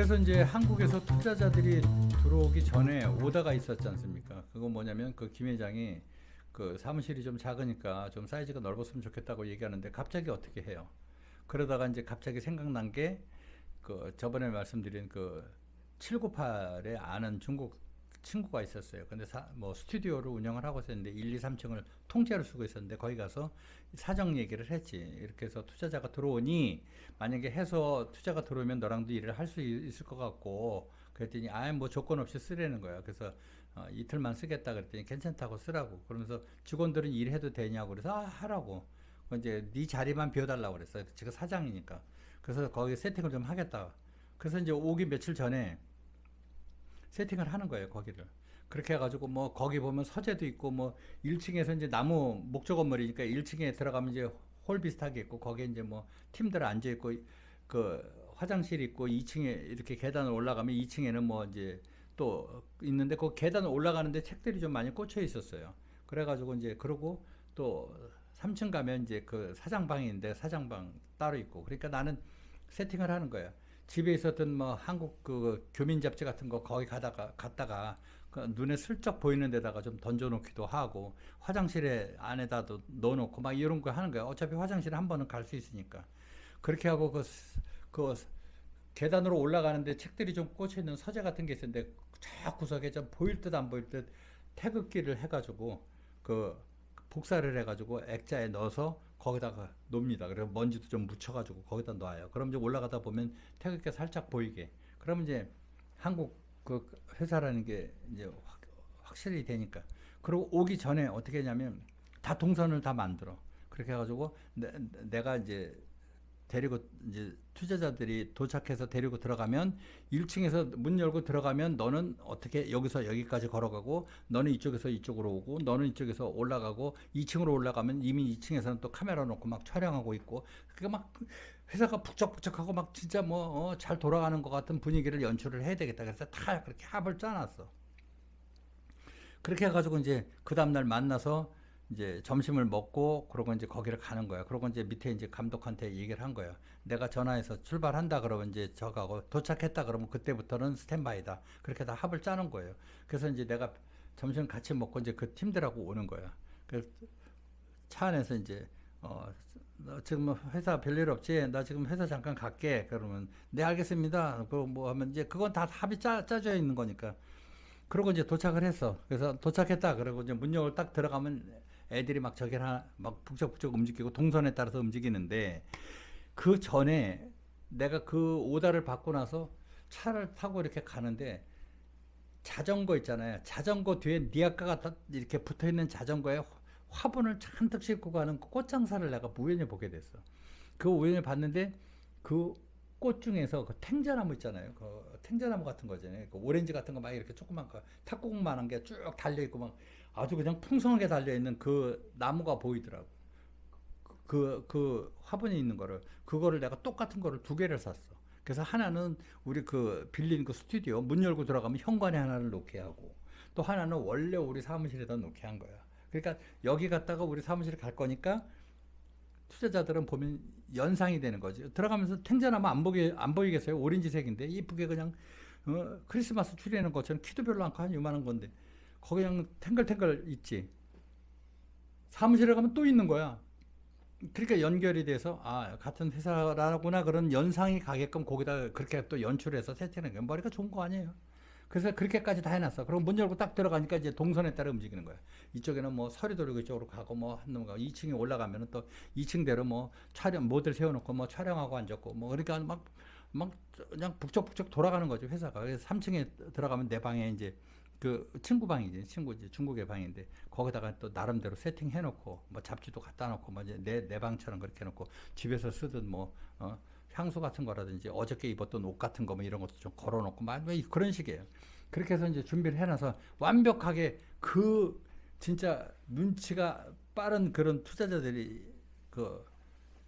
그래서 이제 한국에서 투자자들이 들어오기 전에 오다가 있었지 않습니까? 그건 뭐냐면 그 김 회장이 그 사무실이 좀 작으니까 좀 사이즈가 넓었으면 좋겠다고 얘기하는데 갑자기 어떻게 해요? 그러다가 이제 갑자기 생각난 게 그 저번에 말씀드린 그 798에 아는 중국 친구가 있었어요. 근데 뭐 스튜디오를 운영을 하고 있었는데 1, 2, 3층을 통째로 쓰고 있었는데 거기 가서 사정 얘기를 했지. 이렇게 해서 투자자가 들어오니 만약에 해서 투자가 들어오면 너랑도 일을 할 수 있을 것 같고 그랬더니 아예 뭐 조건 없이 쓰라는 거야. 그래서 이틀만 쓰겠다 그랬더니 괜찮다고 쓰라고. 그러면서 직원들은 일해도 되냐고 그래서 하라고. 이제 네 자리만 비워달라고 그랬어요. 제가 사장이니까. 그래서 거기 세팅을 좀 하겠다. 그래서 이제 오기 며칠 전에 세팅을 하는 거예요, 거기를. 그렇게 해가지고 뭐 거기 보면 서재도 있고 뭐 1층에서 이제 나무 목조 건물이니까 1층에 들어가면 이제 홀 비슷하게 있고 거기에 이제 뭐 팀들 앉아 있고 그 화장실 있고 2층에 이렇게 계단을 올라가면 2층에는 뭐 이제 또 있는데 그 계단을 올라가는데 책들이 좀 많이 꽂혀 있었어요. 그래가지고 이제 그러고 또 3층 가면 이제 그 사장방이 있는데 사장방 따로 있고 그러니까 나는 세팅을 하는 거야. 집에 있었던 뭐 한국 그 교민 잡지 같은 거 거기 갔다가 그 눈에 슬쩍 보이는 데다가 좀 던져놓기도 하고 화장실에 안에다도 넣어놓고 막 이런 거 하는 거야. 어차피 화장실에 한 번은 갈 수 있으니까 그렇게 하고 그 계단으로 올라가는데 책들이 좀 꽂혀 있는 서재 같은 게 있었는데 저 구석에 좀 보일 듯 안 보일 듯 태극기를 해가지고 그 복사를 해가지고 액자에 넣어서 거기다가 놓습니다. 그래서 먼지도 좀 묻혀가지고 거기다 놔요. 그럼 이제 올라가다 보면 태극기가 살짝 보이게. 그러면 이제 한국 그 회사라는 게 이제 확실히 되니까. 그리고 오기 전에 어떻게 했냐면 다 동선을 다 만들어. 그렇게 해가지고 내가 이제 데리고 이제 투자자들이 도착해서 데리고 들어가면 1층에서 문 열고 들어가면 너는 어떻게 여기서 여기까지 걸어가고 너는 이쪽에서 이쪽으로 오고 너는 이쪽에서 올라가고 2층으로 올라가면 이미 2층에서는 또 카메라 놓고 막 촬영하고 있고 그러니까 막 회사가 북적북적하고 막 진짜 뭐 잘 돌아가는 것 같은 분위기를 연출을 해야 되겠다. 그래서 다 그렇게 합을 짜놨어. 그렇게 해가지고 이제 그 다음날 만나서 이제 점심을 먹고 그러고 이제 거기를 가는 거야. 그러고 이제 밑에 이제 감독한테 얘기를 한 거야. 내가 전화해서 출발한다 그러면 이제 저가고 도착했다 그러면 그때부터는 스탠바이다. 그렇게 다 합을 짜는 거예요. 그래서 이제 내가 점심 같이 먹고 이제 그 팀들하고 오는 거야. 그 차 안에서 이제 너 지금 뭐 회사 별일 없지? 나 지금 회사 잠깐 갈게. 그러면 네 알겠습니다. 그 뭐 하면 이제 그건 다 합이 짜져 있는 거니까. 그러고 이제 도착을 했어. 그래서 도착했다. 그러고 이제 문역을 딱 들어가면 애들이 막 저기 하나 막 북적북적 움직이고 동선에 따라서 움직이는데 그 전에 내가 그 오다를 받고 나서 차를 타고 이렇게 가는데 자전거 있잖아요. 자전거 뒤에 니아까가 이렇게 붙어 있는 자전거에 화분을 잔뜩 싣고 가는 그 꽃장사를 내가 우연히 보게 됐어. 그 우연히 봤는데 그 꽃 중에서 그 탱자나무 있잖아요. 그 탱자나무 같은 거잖아요. 그 오렌지 같은 거 막 이렇게 조그만 거 탁구공만한 게 쭉 달려 있고 막 아주 그냥 풍성하게 달려 있는 그 나무가 보이더라고. 그 화분이 있는 거를 그거를 내가 똑같은 거를 두 개를 샀어. 그래서 하나는 우리 그 빌린 그 스튜디오 문 열고 들어가면 현관에 하나를 놓게 하고 또 하나는 원래 우리 사무실에다 놓게 한 거야. 그러니까 여기 갔다가 우리 사무실에 갈 거니까 투자자들은 보면 연상이 되는 거지. 들어가면서 탱자나무 안 보이겠어요? 오렌지색인데 이쁘게 그냥 크리스마스 트리 하는 것처럼 키도 별로 않고 한 요만한 건데 거기 그냥 탱글탱글 있지. 사무실에 가면 또 있는 거야. 그러니까 연결이 돼서 아 같은 회사라구나 그런 연상이 가게끔 거기다 그렇게 또 연출해서 세팅하는 게 머리가 좋은 거 아니에요. 그래서 그렇게까지 다 해놨어. 그럼 문 열고 딱 들어가니까 이제 동선에 따라 움직이는 거야. 이쪽에는 뭐 서리 돌리고 이쪽으로 가고 뭐 한놈 가고 2층에 올라가면은 또 2층대로 뭐 촬영 모델 세워놓고 뭐 촬영하고 앉았고 뭐 그러니까 막 그냥 북적북적 돌아가는 거죠 회사가. 그래서 3층에 들어가면 내 방에 이제 그 친구 방이지 친구 이제 중국의 방인데 거기다가 또 나름대로 세팅해놓고 뭐 잡지도 갖다 놓고 뭐 이제 내 방처럼 그렇게 해놓고 집에서 쓰던 뭐 향수 같은 거라든지 어저께 입었던 옷 같은 거 뭐 이런 것도 좀 걸어놓고 막 그런 식이에요. 그렇게 해서 이제 준비를 해놔서 완벽하게 그 진짜 눈치가 빠른 그런 투자자들이 그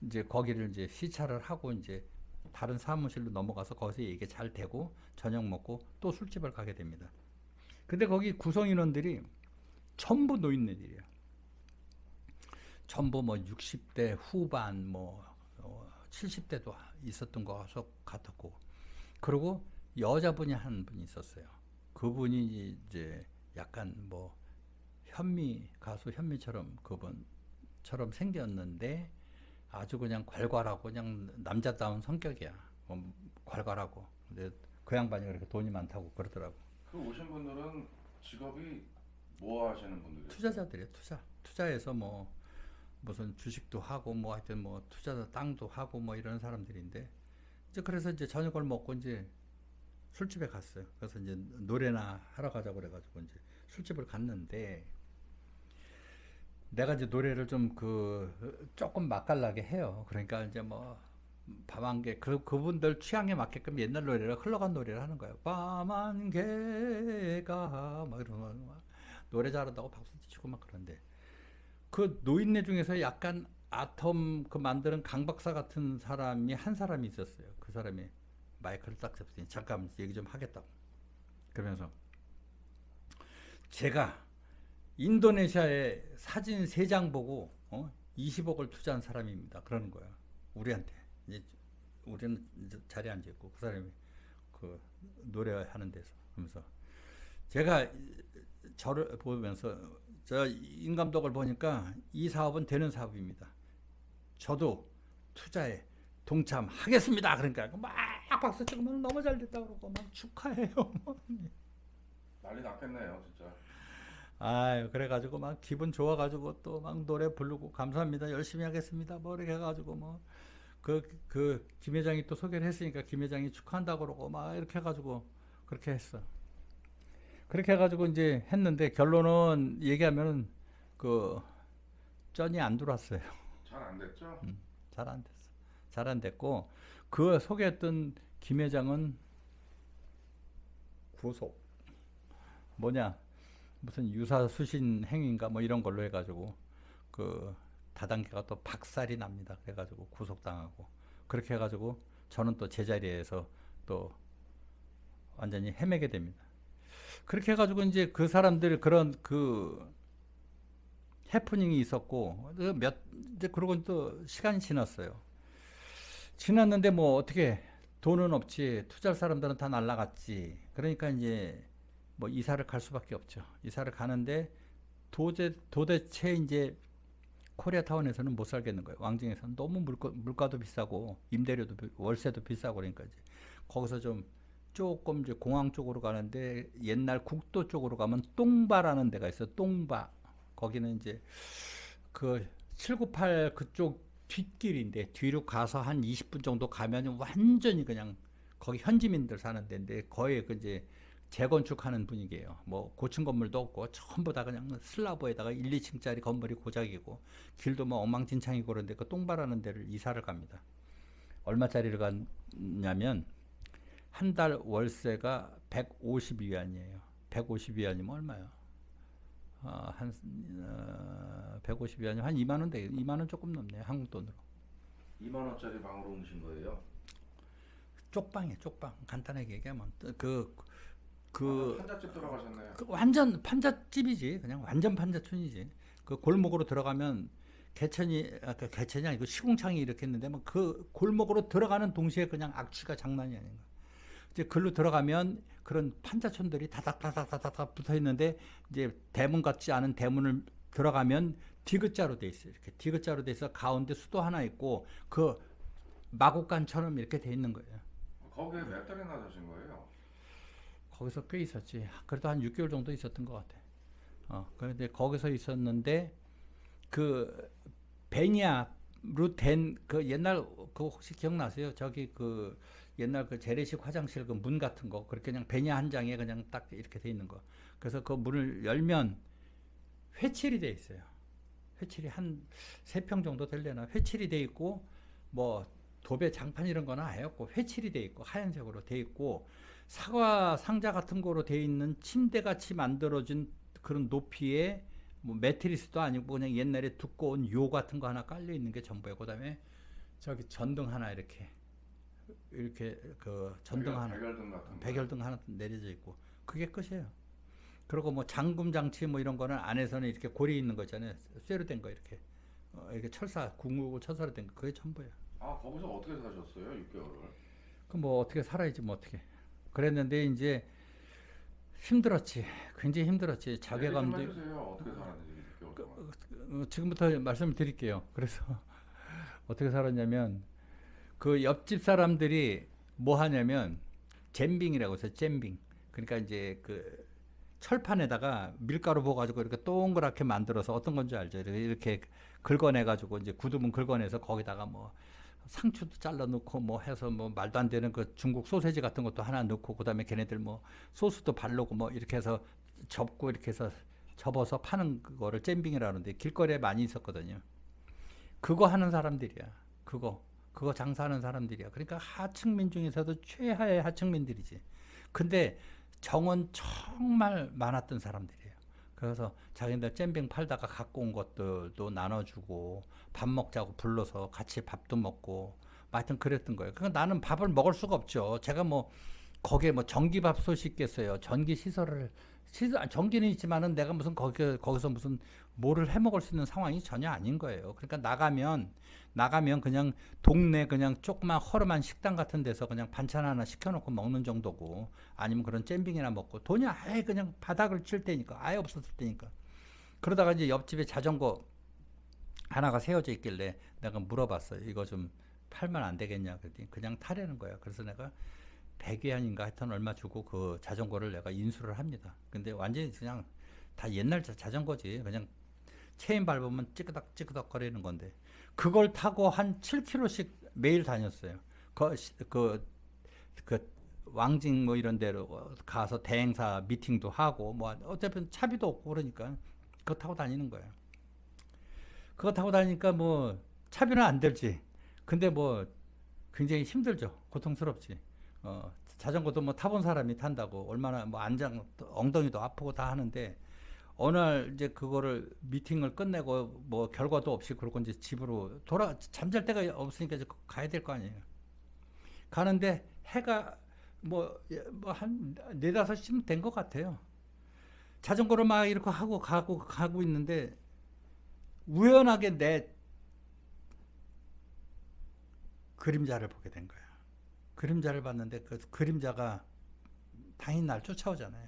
이제 거기를 이제 시찰을 하고 이제 다른 사무실로 넘어가서 거기서 얘기 잘 되고 저녁 먹고 또 술집을 가게 됩니다. 근데 거기 구성 인원들이 전부 노인네들이에요. 전부 뭐 60대 후반 뭐 70대도 있었던 것 같았고 그리고 여자분이 한 분이 있었어요. 그분이 이제 약간 뭐 현미 가수 현미처럼 그분처럼 생겼는데 아주 그냥 괄괄하고 그냥 남자다운 성격이야. 괄괄하고. 근데 그 양반이 그렇게 돈이 많다고 그러더라고. 그 오신 분들은 직업이 뭐 하시는 분들이에요? 투자자들이야, 투자해서 뭐 무슨 주식도 하고 뭐 하여튼 뭐 투자 땅도 하고 뭐 이런 사람들인데 이제 그래서 이제 저녁을 먹고 이제 술집에 갔어요. 그래서 이제 노래나 하러 가자고 그래가지고 이제 술집을 갔는데 내가 이제 노래를 좀 조금 맛깔나게 해요. 그러니까 이제 뭐 밤안개 그분들 취향에 맞게끔 옛날 노래를 흘러간 노래를 하는 거예요. 밤안개가 막 이러면 막 노래 잘한다고 박수 치고 막 그런데 그 노인네 중에서 약간 아톰 그 만드는 강 박사 같은 사람이 한 사람이 있었어요. 그 사람이 마이크를 딱 잡더니 잠깐 얘기 좀 하겠다고. 그러면서 제가 인도네시아에 사진 3장 보고 20억을 투자한 사람입니다. 그러는 거야. 우리한테. 이제 우리는 이제 자리에 앉아 있고 그 사람이 그 노래하는 데서 그러면서 제가 저를 보면서 저 임 감독을 보니까 이 사업은 되는 사업입니다. 저도 투자에 동참하겠습니다. 그러니까 막 박수 치고 너무 잘 됐다 그러고 막 축하해요. 난리 났겠네요, 진짜. 아유 그래가지고 막 기분 좋아가지고 또 막 노래 부르고 감사합니다 열심히 하겠습니다 뭐 이렇게 해가지고 뭐 김 회장이 또 소개를 했으니까 김 회장이 축하한다고 그러고 막 이렇게 해가지고 그렇게 했어. 그렇게 해가지고 이제 했는데 결론은 얘기하면은 그 쩐이 안 들어왔어요. 잘 안 됐죠? 잘 안 됐어. 잘 안 됐고 그 소개했던 김 회장은 구속 뭐냐 무슨 유사수신 행위인가 뭐 이런 걸로 해가지고 그 다단계가 또 박살이 납니다. 그래가지고 구속당하고 그렇게 해가지고 저는 또 제자리에서 또 완전히 헤매게 됩니다. 그렇게 해가지고 이제 그 사람들 그런 그 해프닝이 있었고 이제 그러고 또 시간이 지났어요. 지났는데 뭐 어떻게 돈은 없지 투자할 사람들은 다 날라갔지. 그러니까 이제 뭐 이사를 갈 수밖에 없죠. 이사를 가는데 도대체 이제 코리아타운에서는 못 살겠는 거예요. 왕징에서는 너무 물가도 비싸고 임대료도 월세도 비싸고 그러니까 이제 거기서 좀 조금 이제 공항 쪽으로 가는데 옛날 국도 쪽으로 가면 똥바라는 데가 있어. 똥바. 거기는 이제 그 798 그쪽 뒷길인데 뒤로 가서 한 20분 정도 가면 완전히 그냥 거기 현지민들 사는 데인데 거의 그 이제 재건축하는 분위기예요. 뭐 고층 건물도 없고 전부 다 그냥 슬라브에다가 1, 2층짜리 건물이 고작이고 길도 뭐 엉망진창이고 그런데 그 똥바라는 데를 이사를 갑니다. 얼마짜리를 갔냐면 한 달 월세가 150위안이에요. 150위안이면 얼마야? 150위안이면 한 2만 원 돼. 2만 원 조금 넘네. 한국 돈으로. 2만 원짜리 방으로 오신 거예요? 쪽방이에요. 쪽방. 간단하게 얘기하면 한잣집 들어가셨네요. 완전 판잣집이지. 그냥 완전 판잣촌이지. 그 골목으로 들어가면 개천이 아니고 시궁창이 이렇게 있는데 그 골목으로 들어가는 동시에 그냥 악취가 장난이 아닌 거야. 이제 글로 들어가면 그런 판자촌들이 다닥다닥다닥 붙어 있는데 이제 대문 같지 않은 대문을 들어가면 디귿자로 돼 있어요. 이렇게 디귿자로 돼 있어 가운데 수도 하나 있고 그 마곡간처럼 이렇게 돼 있는 거예요. 거기에 몇 달이나 사신 거예요? 거기서 꽤 있었지. 그래도 한 6개월 정도 있었던 것 같아. 그런데 거기서 있었는데 그 베니야로 된 그 옛날 그 혹시 기억나세요? 저기 그 옛날 그 재래식 화장실 그 문 같은 거 그렇게 그냥 베니야 한 장에 그냥 딱 이렇게 돼 있는 거. 그래서 그 문을 열면 회칠이 돼 있어요. 회칠이 한 3평 정도 되려나 회칠이 돼 있고 뭐 도배 장판 이런 거는 아예 없고 회칠이 돼 있고 하얀색으로 돼 있고 사과 상자 같은 거로 돼 있는 침대 같이 만들어진 그런 높이에 뭐 매트리스도 아니고 그냥 옛날에 두꺼운 요 같은 거 하나 깔려 있는 게 전부예요. 그다음에 저기 전등 하나 이렇게 그 전등 하나 백열등 같은 거. 백열등 하나 내려져 있고 그게 끝이에요. 그리고 뭐 잠금 장치 뭐 이런 거는 안에서는 이렇게 고리 있는 거 있잖아요. 쇠로 된 거 이렇게 이렇게 궁극을 철사로 된 거 그게 전부예요. 거기서 어떻게 사셨어요? 6개월을? 그럼 뭐 어떻게 살아야지 뭐 어떻게. 그랬는데 이제 힘들었지. 굉장히 힘들었지. 얘기 좀 자괴감도 해주세요. 어떻게 살았는지 6개월 동안. 지금부터 말씀을 드릴게요. 그래서 어떻게 살았냐면 그 옆집 사람들이 뭐 하냐면 잼빙이라고 해서 잼빙. 그러니까 이제 그 철판에다가 밀가루 부어가지고 이렇게 동그랗게 만들어서 어떤 건지 알죠? 이렇게 긁어내가지고 이제 굳으면 긁어내서 거기다가 뭐 상추도 잘라 넣고 뭐 해서 뭐 말도 안 되는 그 중국 소세지 같은 것도 하나 넣고 그다음에 걔네들 뭐 소스도 바르고 뭐 이렇게 해서 접고 이렇게 해서 접어서 파는 그거를 잼빙이라는데 길거리에 많이 있었거든요. 그거 하는 사람들이야. 그거 장사하는 사람들이야. 그러니까 하층민 중에서도 최하의 하층민들이지. 근데 정은 정말 많았던 사람들이에요. 그래서 자기네들 잼빙 팔다가 갖고 온 것들도 나눠주고 밥 먹자고 불러서 같이 밥도 먹고 하여튼 그랬던 거예요. 그러니까 나는 밥을 먹을 수가 없죠. 제가 뭐 거기에 뭐 전기밥솥이 있겠어요. 전기 시설을 전기는 있지만은 내가 무슨 거기서 무슨 뭐를 해 먹을 수 있는 상황이 전혀 아닌 거예요. 그러니까 나가면 그냥 동네 그냥 조그만 허름한 식당 같은 데서 그냥 반찬 하나 시켜놓고 먹는 정도고 아니면 그런 잼빙이나 먹고 돈이 아예 그냥 바닥을 칠 때니까 아예 없었을 때니까 그러다가 이제 옆집에 자전거 하나가 세워져 있길래 내가 물어봤어요. 이거 좀 팔면 안 되겠냐 그랬더니 그냥 타려는 거야. 그래서 내가 100위안인가 하여튼 얼마 주고 그 자전거를 내가 인수를 합니다. 근데 완전히 그냥 다 옛날 자전거지. 그냥 체인 밟으면 찌그덕 거리는 건데 그걸 타고 한 7km씩 매일 다녔어요. 그 왕징 뭐 이런 데로 가서 대행사 미팅도 하고 뭐 어차피 차비도 없고 그러니까 그거 타고 다니는 거예요. 그거 타고 다니니까 뭐 차비는 안 들지. 근데 뭐 굉장히 힘들죠. 고통스럽지. 자전거도 뭐 타본 사람이 탄다고 얼마나 뭐 엉덩이도 아프고 다 하는데 어느 날 이제 그거를 미팅을 끝내고 뭐 결과도 없이 그러고 이제 집으로 잠잘 데가 없으니까 이제 가야 될 거 아니에요. 가는데 해가 뭐 한 4-5시쯤 된 것 같아요. 자전거를 막 이렇게 하고 가고 있는데 우연하게 내 그림자를 보게 된 거야. 그림자를 봤는데 그 그림자가 당연히 날 쫓아오잖아요.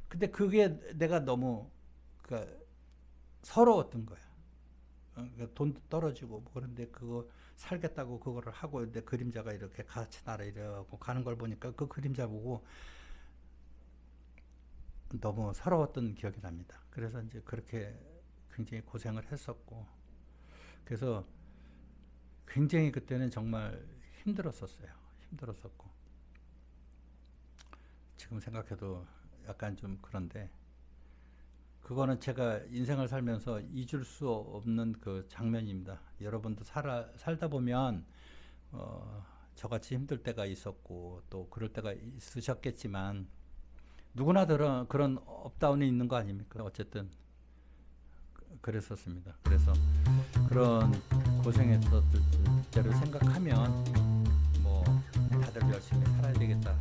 근데 그게 내가 너무 서러웠던 거야. 돈도 떨어지고 뭐 그런데 그거 살겠다고 그거를 하고 있는데 그림자가 이렇게 같이 날아이려고 가는 걸 보니까 그 그림자 보고 너무 서러웠던 기억이 납니다. 그래서 이제 그렇게 굉장히 고생을 했었고 그래서 굉장히 그때는 정말 힘들었었어요. 힘들었었고 지금 생각해도 약간 좀 그런데 그거는 제가 인생을 살면서 잊을 수 없는 그 장면입니다. 여러분도 살다 보면 저같이 힘들 때가 있었고 또 그럴 때가 있으셨겠지만 누구나 그런 업다운이 있는 거 아닙니까? 어쨌든 그랬었습니다. 그래서 그런 고생했었을 때를 생각하면 뭐 다들 열심히 살아야 되겠다